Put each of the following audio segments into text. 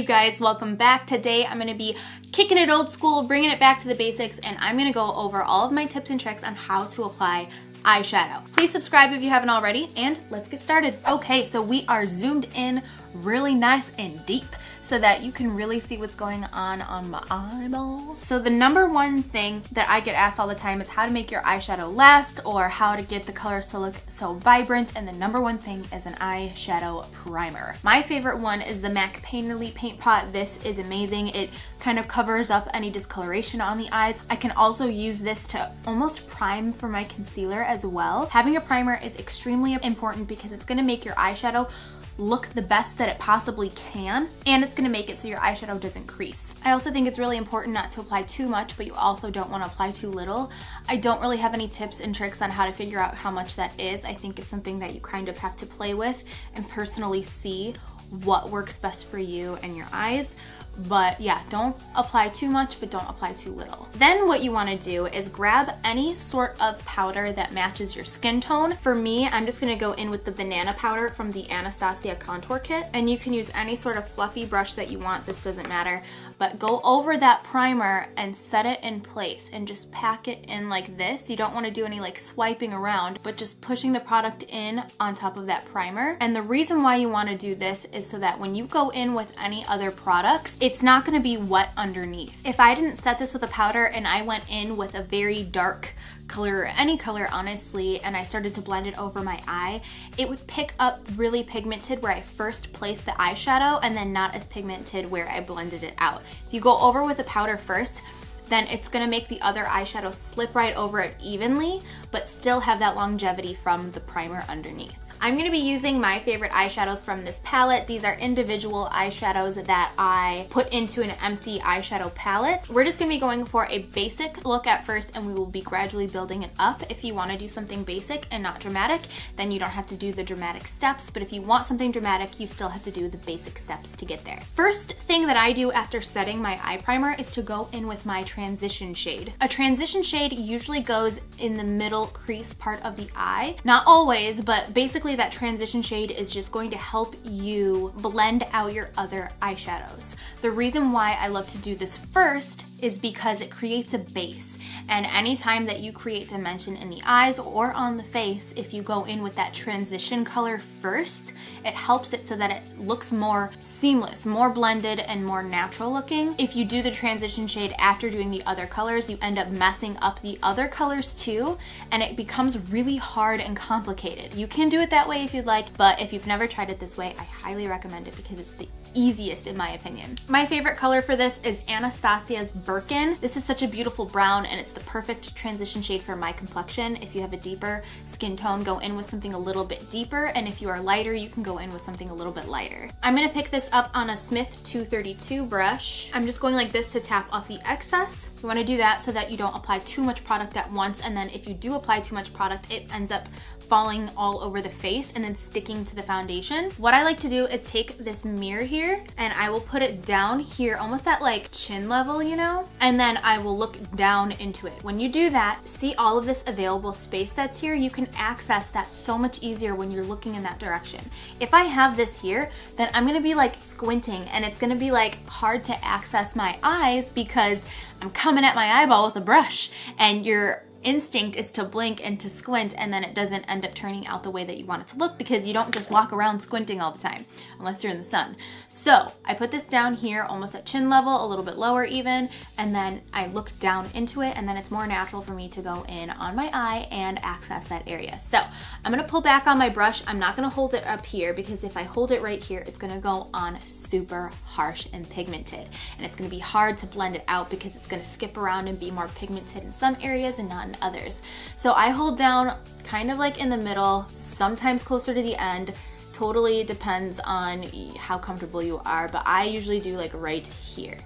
guys, welcome back. Today I'm going to be kicking it old school, bringing it back to the basics, and I'm going to go over all of my tips and tricks on how to apply eyeshadow. Please subscribe if you haven't already, and let's get started. Okay, so we are zoomed in really nice and deep so that you can really see what's going on my eyeballs. So the number one thing that I get asked all the time is how to make your eyeshadow last or how to get the colors to look so vibrant, and the number one thing is an eyeshadow primer. My favorite one is the MAC Painterly Paint Pot. This is amazing. It kind of covers up any discoloration on the eyes. I can also use this to almost prime for my concealer as well. Having a primer is extremely important because it's going to make your eyeshadow look the best that it possibly can, and it's gonna make it so your eyeshadow doesn't crease. I also think it's really important not to apply too much, but you also don't want to apply too little. I don't really have any tips and tricks on how to figure out how much that is. I think it's something that you kind of have to play with and personally see what works best for you and your eyes. But yeah, don't apply too much, but don't apply too little. Then what you want to do is grab any sort of powder that matches your skin tone. For me, I'm just going to go in with the banana powder from the Anastasia contour kit, and you can use any sort of fluffy brush that you want. This doesn't matter, but go over that primer and set it in place and just pack it in like this. You don't want to do any like swiping around, but just pushing the product in on top of that primer. And the reason why you want to do this is so that when you go in with any other products, it's not going to be wet underneath. If I didn't set this with a powder and I went in with a very dark color, or any color honestly, and I started to blend it over my eye, it would pick up really pigmented where I first placed the eyeshadow and then not as pigmented where I blended it out. If you go over with a powder first, then it's gonna make the other eyeshadow slip right over it evenly, but still have that longevity from the primer underneath. I'm gonna be using my favorite eyeshadows from this palette. These are individual eyeshadows that I put into an empty eyeshadow palette. We're just gonna be going for a basic look at first, and we will be gradually building it up. If you wanna do something basic and not dramatic, then you don't have to do the dramatic steps, but if you want something dramatic, you still have to do the basic steps to get there. First thing that I do after setting my eye primer is to go in with my transition shade. A transition shade usually goes in the middle crease part of the eye. Not always, but basically that transition shade is just going to help you blend out your other eyeshadows. The reason why I love to do this first is because it creates a base. And anytime that you create dimension in the eyes or on the face, if you go in with that transition color first, it helps it so that it looks more seamless, more blended, and more natural looking. If you do the transition shade after doing the other colors, you end up messing up the other colors too, and it becomes really hard and complicated. You can do it that way if you'd like, but if you've never tried it this way, I highly recommend it because it's the easiest in my opinion. My favorite color for this is Anastasia's Birkin. This is such a beautiful brown, and it's the perfect transition shade for my complexion. If you have a deeper skin tone, go in with something a little bit deeper, and if you are lighter, you can go in with something a little bit lighter. I'm gonna pick this up on a Smith 232 brush. I'm just going like this to tap off the excess. You wanna do that so that you don't apply too much product at once, and then if you do apply too much product, it ends up falling all over the face and then sticking to the foundation. What I like to do is take this mirror here and I will put it down here, almost at like chin level, you know, and then I will look down into it. When you do that, see all of this available space that's here, you can access that so much easier when you're looking in that direction. If I have this here, then I'm gonna be like squinting, and it's gonna be like hard to access my eyes because I'm coming at my eyeball with a brush, and your instinct is to blink and to squint, and then it doesn't end up turning out the way that you want it to look because you don't just walk around squinting all the time unless you're in the sun. So I put this down here almost at chin level, a little bit lower even, and then I look down into it, and then it's more natural for me to go in on my eye and access that area. So I'm gonna pull back on my brush. I'm not gonna hold it up here because if I hold it right here, it's gonna go on super harsh and pigmented, and it's gonna be hard to blend it out because it's gonna skip around and be more pigmented in some areas and not in others. So I hold down kind of like in the middle, sometimes closer to the end. Totally depends on how comfortable you are, but I usually do like right here.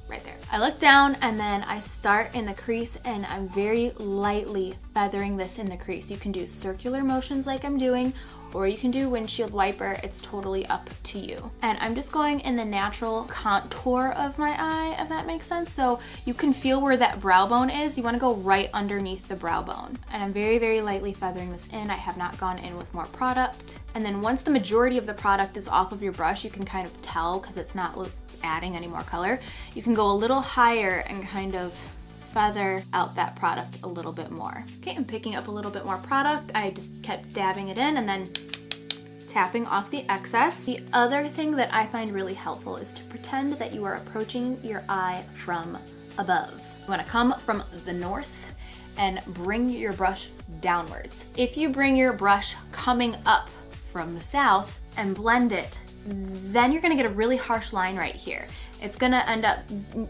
Right there. I look down and then I start in the crease, and I'm very lightly feathering this in the crease. You can do circular motions like I'm doing, or you can do windshield wiper. It's totally up to you. And I'm just going in the natural contour of my eye, if that makes sense. So you can feel where that brow bone is. You want to go right underneath the brow bone. And I'm very, very lightly feathering this in. I have not gone in with more product. And then once the majority of the product is off of your brush, you can kind of tell because it's not adding any more color. You can go a little higher and kind of feather out that product a little bit more. Okay, I'm picking up a little bit more product. I just kept dabbing it in and then tapping off the excess. The other thing that I find really helpful is to pretend that you are approaching your eye from above. You want to come from the north and bring your brush downwards. If you bring your brush coming up from the south and blend it, then you're gonna get a really harsh line right here. It's gonna end up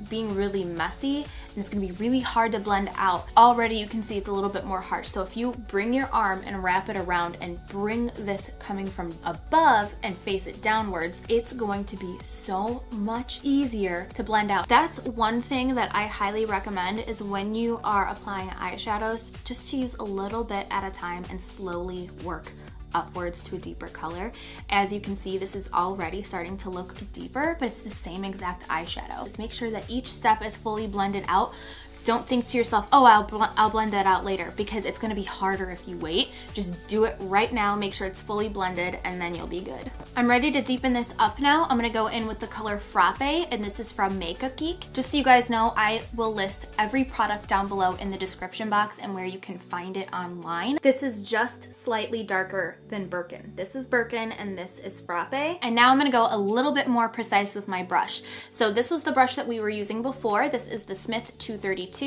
being really messy and it's gonna be really hard to blend out. Already you can see it's a little bit more harsh. So if you bring your arm and wrap it around and bring this coming from above and face it downwards, it's going to be so much easier to blend out. That's one thing that I highly recommend is when you are applying eyeshadows, just to use a little bit at a time and slowly work upwards to a deeper color. As you can see, this is already starting to look deeper, but it's the same exact eyeshadow. Just make sure that each step is fully blended out. Don't think to yourself, oh, I'll blend that out later, because it's gonna be harder if you wait. Just do it right now, make sure it's fully blended, and then you'll be good. I'm ready to deepen this up now. I'm gonna go in with the color Frappe, and this is from Makeup Geek. Just so you guys know, I will list every product down below in the description box and where you can find it online. This is just slightly darker than Birkin. This is Birkin and this is Frappe. And now I'm gonna go a little bit more precise with my brush. So this was the brush that we were using before. This is the Smith 232.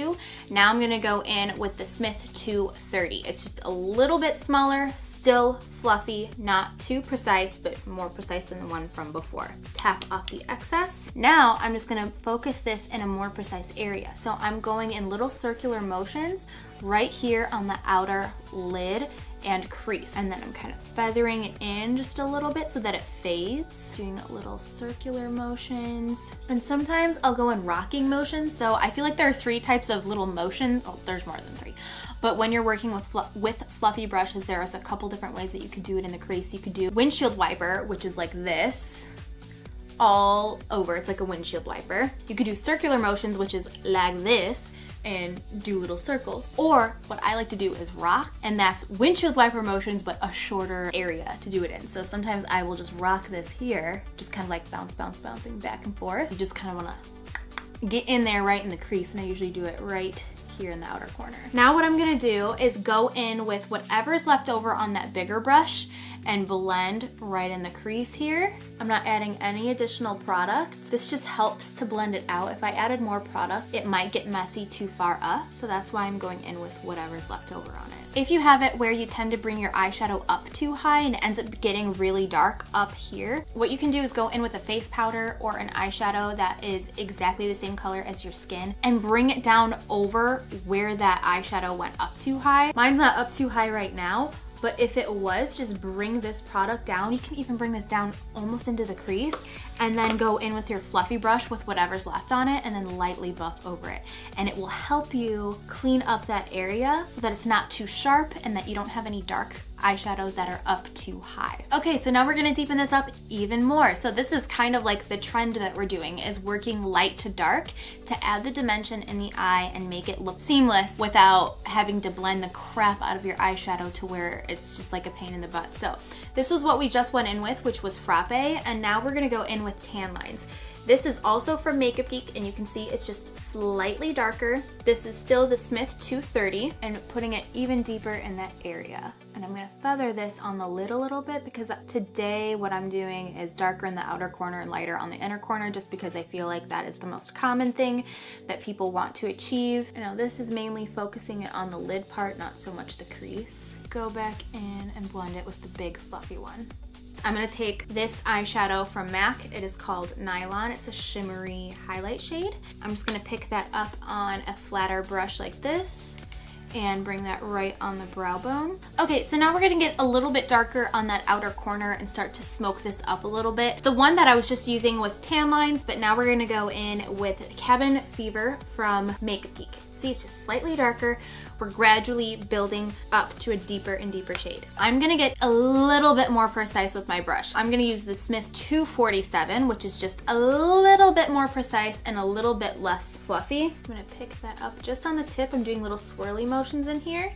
Now I'm gonna go in with the Smith 230. It's just a little bit smaller, still fluffy, not too precise, but more precise than the one from before. Tap off the excess. Now I'm just gonna focus this in a more precise area. So I'm going in little circular motions right here on the outer lid and crease. And then I'm kind of feathering it in just a little bit so that it fades. Doing little circular motions. And sometimes I'll go in rocking motions. So I feel like there are 3 types of little motions. Oh, there's more than 3. But when you're working with fluffy brushes, there is a couple different ways that you could do it in the crease. You could do windshield wiper, which is like this, all over. It's like a windshield wiper. You could do circular motions, which is like this, and do little circles. Or what I like to do is rock, and that's windshield wiper motions, but a shorter area to do it in. So sometimes I will just rock this here, just kind of like bouncing back and forth. You just kind of want to get in there right in the crease, and I usually do it right here in the outer corner. Now what I'm gonna do is go in with whatever's left over on that bigger brush and blend right in the crease here. I'm not adding any additional product. This just helps to blend it out. If I added more product, it might get messy too far up. So that's why I'm going in with whatever's left over on it. If you have it where you tend to bring your eyeshadow up too high and it ends up getting really dark up here, what you can do is go in with a face powder or an eyeshadow that is exactly the same color as your skin and bring it down over where that eyeshadow went up too high. Mine's not up too high right now, but if it was, just bring this product down. You can even bring this down almost into the crease and then go in with your fluffy brush with whatever's left on it and then lightly buff over it. And it will help you clean up that area so that it's not too sharp and that you don't have any dark eyeshadows that are up too high. Okay, so now we're gonna deepen this up even more. So this is kind of like the trend that we're doing, is working light to dark to add the dimension in the eye and make it look seamless without having to blend the crap out of your eyeshadow to where it's just like a pain in the butt. So this was what we just went in with, which was Frappe, and now we're gonna go in with tan lines. This is also from Makeup Geek, and you can see it's just slightly darker. This is still the Smith 230, and putting it even deeper in that area. And I'm gonna feather this on the lid a little bit because today what I'm doing is darker in the outer corner and lighter on the inner corner, just because I feel like that is the most common thing that people want to achieve. Now this is mainly focusing it on the lid part, not so much the crease. Go back in and blend it with the big fluffy one. I'm gonna take this eyeshadow from MAC. It is called Nylon. It's a shimmery highlight shade. I'm just gonna pick that up on a flatter brush like this and bring that right on the brow bone. Okay, so now we're gonna get a little bit darker on that outer corner and start to smoke this up a little bit. The one that I was just using was tan lines, but now we're gonna go in with Cabin Fever from Makeup Geek. See, it's just slightly darker. we're gradually building up to a deeper and deeper shade. I'm gonna get a little bit more precise with my brush. I'm gonna use the Smith 247, which is just a little bit more precise and a little bit less fluffy. I'm gonna pick that up just on the tip. I'm doing little swirly motions in here.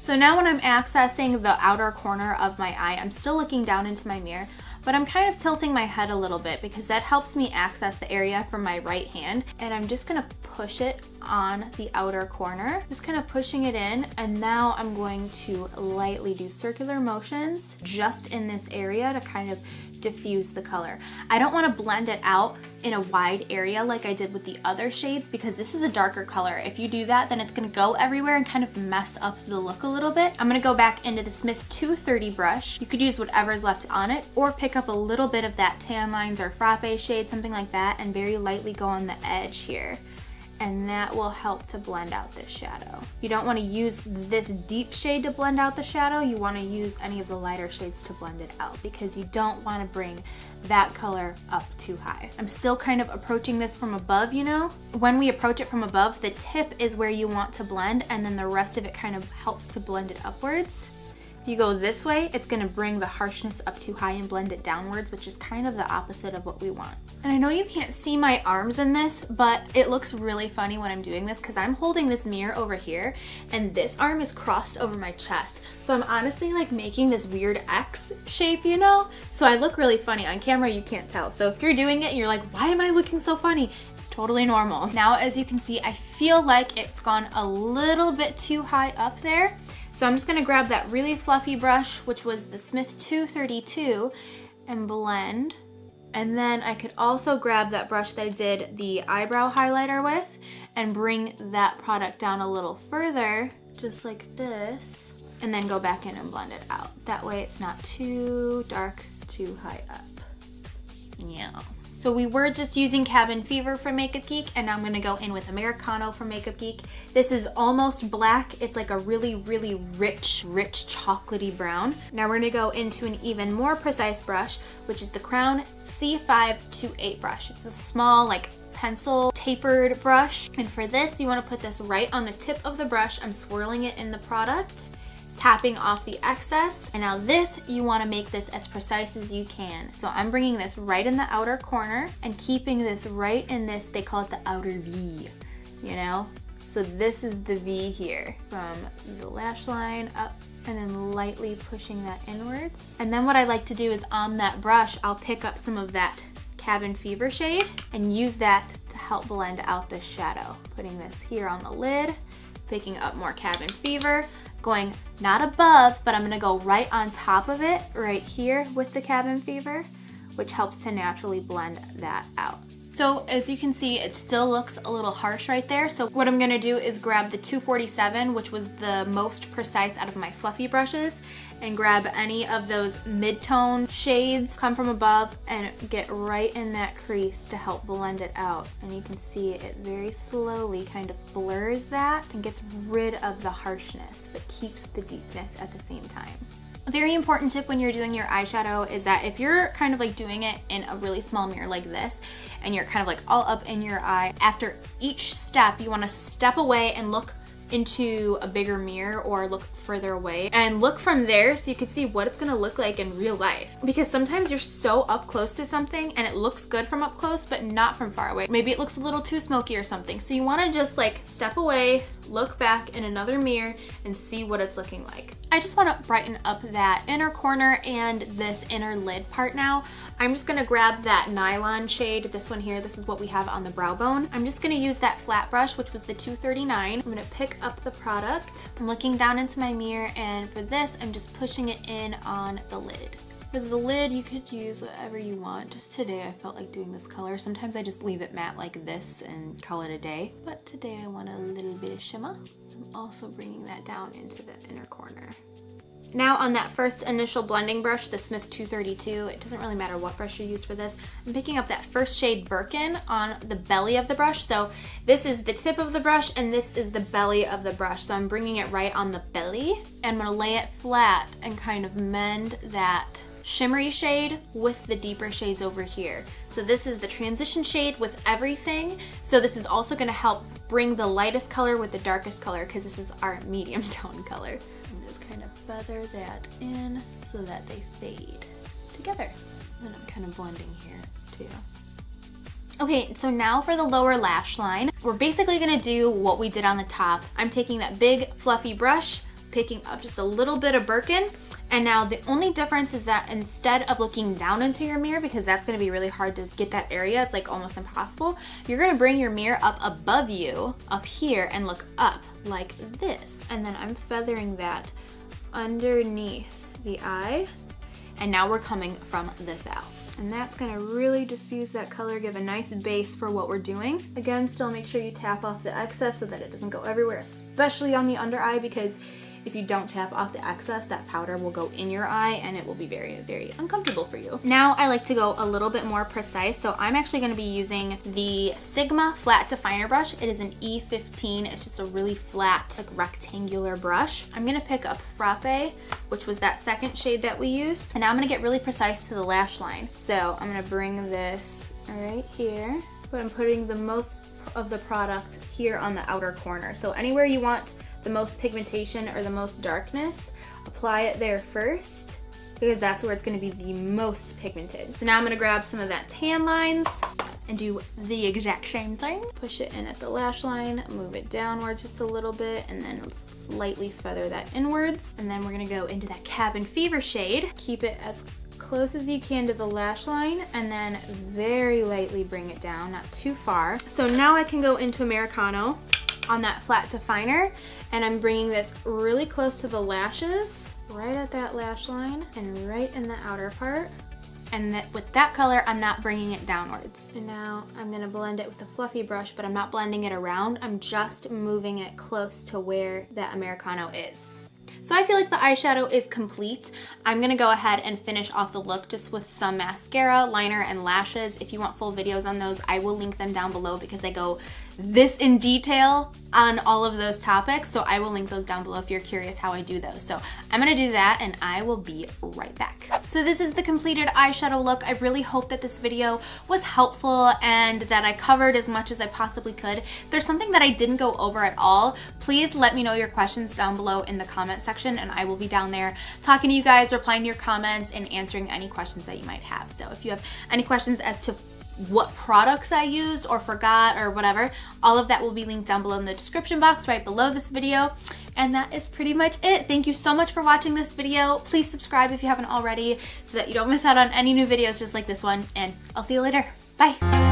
So now when I'm accessing the outer corner of my eye, I'm still looking down into my mirror, but I'm kind of tilting my head a little bit because that helps me access the area from my right hand. And I'm just gonna push it on the outer corner, just kind of pushing it in. And now I'm going to lightly do circular motions just in this area to kind of diffuse the color. I don't want to blend it out in a wide area like I did with the other shades because this is a darker color. If you do that, then it's going to go everywhere and kind of mess up the look a little bit. I'm going to go back into the Smith 230 brush. You could use whatever's left on it or pick up a little bit of that tan lines or frappe shade, something like that, and very lightly go on the edge here. And that will help to blend out this shadow. You don't want to use this deep shade to blend out the shadow. You want to use any of the lighter shades to blend it out because you don't want to bring that color up too high. I'm still kind of approaching this from above, you know? When we approach it from above, the tip is where you want to blend, and then the rest of it kind of helps to blend it upwards. If you go this way, it's gonna bring the harshness up too high and blend it downwards, which is kind of the opposite of what we want. And I know you can't see my arms in this, but it looks really funny when I'm doing this because I'm holding this mirror over here and this arm is crossed over my chest. So I'm honestly like making this weird X shape, you know? So I look really funny. On camera, you can't tell. So if you're doing it and you're like, why am I looking so funny? It's totally normal. Now, as you can see, I feel like it's gone a little bit too high up there. So I'm just gonna grab that really fluffy brush, which was the Smith 232, and blend. And then I could also grab that brush that I did the eyebrow highlighter with and bring that product down a little further, just like this, and then go back in and blend it out. That way it's not too dark, too high up. Yeah. So we were just using Cabin Fever from Makeup Geek, and now I'm gonna go in with Americano from Makeup Geek. This is almost black. It's like a really, really rich chocolatey brown. Now we're gonna go into an even more precise brush, which is the Crown C528 brush. It's a small, like, pencil tapered brush. And for this, you wanna put this right on the tip of the brush. I'm swirling it in the product, tapping off the excess. And now this, you wanna make this as precise as you can. So I'm bringing this right in the outer corner and keeping this right in this, they call it the outer V, you know? So this is the V here, from the lash line up and then lightly pushing that inwards. And then what I like to do is on that brush, I'll pick up some of that Cabin Fever shade and use that to help blend out this shadow. Putting this here on the lid, picking up more Cabin Fever, going not above, but I'm gonna go right on top of it, right here with the Cabin Fever, which helps to naturally blend that out. So as you can see, it still looks a little harsh right there. So what I'm gonna do is grab the 247, which was the most precise out of my fluffy brushes, and grab any of those mid-tone shades, come from above and get right in that crease to help blend it out. And you can see it very slowly kind of blurs that and gets rid of the harshness, but keeps the deepness at the same time. A very important tip when you're doing your eyeshadow is that if you're kind of like doing it in a really small mirror like this, and you're kind of like all up in your eye, after each step, you wanna step away and look into a bigger mirror or look further away and look from there so you can see what it's gonna look like in real life. Because sometimes you're so up close to something and it looks good from up close, but not from far away. Maybe it looks a little too smoky or something. So you wanna just like step away, look back in another mirror and see what it's looking like. I just wanna brighten up that inner corner and this inner lid part now. I'm just gonna grab that nylon shade, this one here, this is what we have on the brow bone. I'm just gonna use that flat brush, which was the 239. I'm gonna pick up the product. I'm looking down into my mirror, and for this, I'm just pushing it in on the lid. For the lid, you could use whatever you want. Just today, I felt like doing this color. Sometimes I just leave it matte like this and call it a day. But today, I want a little bit of shimmer. I'm also bringing that down into the inner corner. Now on that first initial blending brush, the Smith 232, it doesn't really matter what brush you use for this, I'm picking up that first shade Birkin on the belly of the brush. So this is the tip of the brush and this is the belly of the brush. So I'm bringing it right on the belly and I'm gonna lay it flat and kind of mend that shimmery shade with the deeper shades over here. So this is the transition shade with everything. So this is also gonna help bring the lightest color with the darkest color because this is our medium tone color. And just kind of feather that in so that they fade together. And I'm kind of blending here too. Okay, so now for the lower lash line, we're basically gonna do what we did on the top. I'm taking that big fluffy brush, picking up just a little bit of Birkin, and now the only difference is that instead of looking down into your mirror, because that's gonna be really hard to get that area, it's like almost impossible, you're gonna bring your mirror up above you, up here, and look up like this. And then I'm feathering that underneath the eye, and now we're coming from this out. And that's gonna really diffuse that color, give a nice base for what we're doing. Again, still make sure you tap off the excess so that it doesn't go everywhere, especially on the under eye, because if you don't tap off the excess, that powder will go in your eye and it will be very, very uncomfortable for you. Now I like to go a little bit more precise, so I'm actually gonna be using the Sigma flat definer brush. It is an E15, it's just a really flat, like rectangular brush. I'm gonna pick up Frappe, which was that second shade that we used, and now I'm gonna get really precise to the lash line. So I'm gonna bring this right here, but I'm putting the most of the product here on the outer corner. So anywhere you want the most pigmentation or the most darkness, apply it there first, because that's where it's gonna be the most pigmented. So now I'm gonna grab some of that tan lines and do the exact same thing. Push it in at the lash line, move it downwards just a little bit, and then slightly feather that inwards. And then we're gonna go into that Cabin Fever shade. Keep it as close as you can to the lash line, and then very lightly bring it down, not too far. So now I can go into Americano on that flat definer, and I'm bringing this really close to the lashes, right at that lash line and right in the outer part. And that with that color, I'm not bringing it downwards. And now I'm gonna blend it with a fluffy brush, but I'm not blending it around. I'm just moving it close to where that Americano is. So I feel like the eyeshadow is complete. I'm gonna go ahead and finish off the look just with some mascara, liner, and lashes. If you want full videos on those, I will link them down below because I go this in detail on all of those topics. So I will link those down below if you're curious how I do those. So I'm gonna do that and I will be right back. So this is the completed eyeshadow look. I really hope that this video was helpful and that I covered as much as I possibly could. If there's something that I didn't go over at all, please let me know your questions down below in the comment section, and I will be down there talking to you guys, replying to your comments, and answering any questions that you might have. So if you have any questions as to what products I used or forgot or whatever, all of that will be linked down below in the description box right below this video. And that is pretty much it. Thank you so much for watching this video. Please subscribe if you haven't already so that you don't miss out on any new videos just like this one, and I'll see you later. Bye.